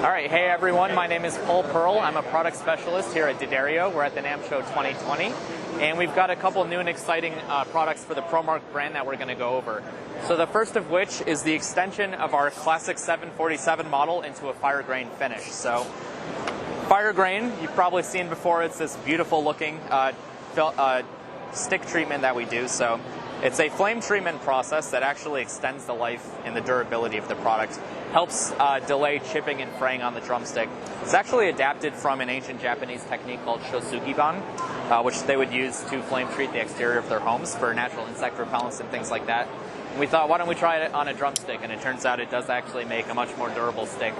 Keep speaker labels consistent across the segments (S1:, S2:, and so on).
S1: All right, hey everyone, my name is Paul Pearl. I'm a product specialist here at D'Addario. We're at the NAMM Show 2020, and we've got a couple new and exciting products for the Promark brand that we're going to go over. So the first of which is the extension of our classic 747 model into a Firegrain finish. So Firegrain, you've probably seen before, it's this beautiful looking stick treatment that we do. So it's a flame treatment process that actually extends the life and the durability of the product. Helps delay chipping and fraying on the drumstick. It's actually adapted from an ancient Japanese technique called shosugiban, which they would use to flame treat the exterior of their homes for natural insect repellents and things like that. And we thought, why don't we try it on a drumstick? And it turns out it does actually make a much more durable stick.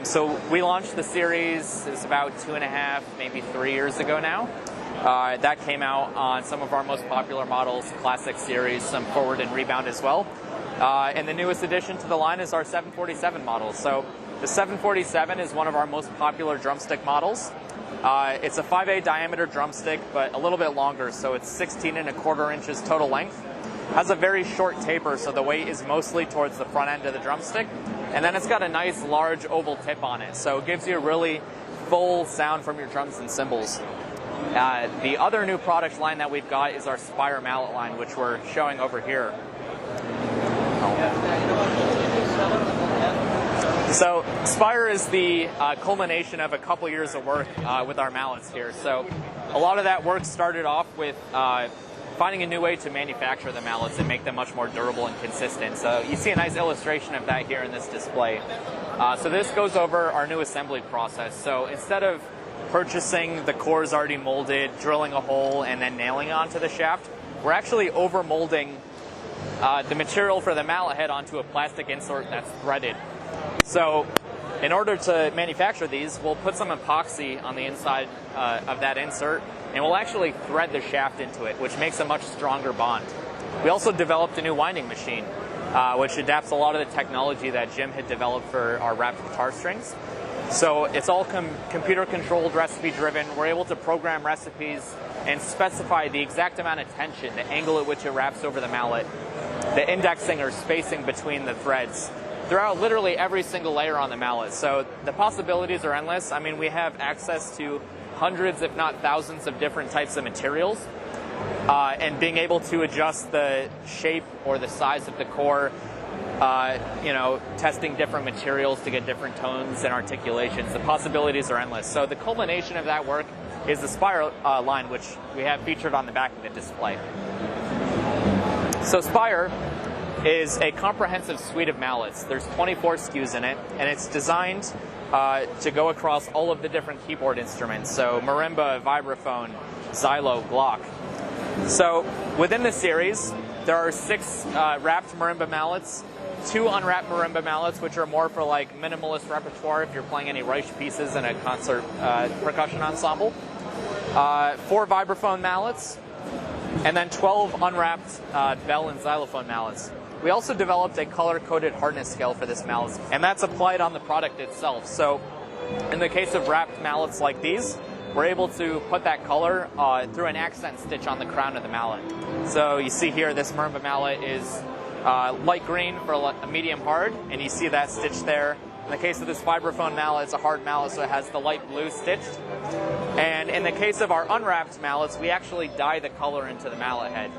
S1: So we launched the series, it's about 2.5, maybe 3 years ago now. That came out on some of our most popular models, Classic Series, some Forward and Rebound as well. And the newest addition to the line is our 747 model. So the 747 is one of our most popular drumstick models. It's a 5/8 diameter drumstick, but a little bit longer, so it's 16¼ inches total length. Has a very short taper, so the weight is mostly towards the front end of the drumstick. And then it's got a nice large oval tip on it, so it gives you a really full sound from your drums and cymbals. The other new product line that we've got is our Spyr Mallet line, which we're showing over here. So Spire is the culmination of a couple years of work with our mallets here. So a lot of that work started off with finding a new way to manufacture the mallets and make them much more durable and consistent. So you see a nice illustration of that here in this display. So this goes over our new assembly process. So instead of purchasing the cores already molded, drilling a hole, and then nailing it onto the shaft, we're actually overmolding the material for the mallet head onto a plastic insert that's threaded. So in order to manufacture these, we'll put some epoxy on the inside of that insert, and we'll actually thread the shaft into it, which makes a much stronger bond. We also developed a new winding machine, which adapts a lot of the technology that Jim had developed for our wrapped guitar strings. So it's all computer-controlled, recipe-driven. We're able to program recipes and specify the exact amount of tension, the angle at which it wraps over the mallet, the indexing or spacing between the threads, throughout literally every single layer on the mallet. So the possibilities are endless. I mean, we have access to hundreds, if not thousands, of different types of materials, and being able to adjust the shape or the size of the core, testing different materials to get different tones and articulations. The possibilities are endless. So the culmination of that work is the Spire line, which we have featured on the back of the display. So Spire is a comprehensive suite of mallets. There's 24 SKUs in it, and it's designed to go across all of the different keyboard instruments. So marimba, vibraphone, xylo, glock. So within the series, there are 6 wrapped marimba mallets, 2 unwrapped marimba mallets, which are more for like minimalist repertoire if you're playing any Reich pieces in a concert percussion ensemble, 4 vibraphone mallets, and then 12 unwrapped bell and xylophone mallets. We also developed a color-coded hardness scale for this mallet, and that's applied on the product itself. So in the case of wrapped mallets like these, we're able to put that color through an accent stitch on the crown of the mallet. So you see here, this marimba mallet is light green for a medium hard, and you see that stitch there. In the case of this vibraphone mallet, it's a hard mallet, so it has the light blue stitched. And in the case of our unwrapped mallets, we actually dye the color into the mallet head.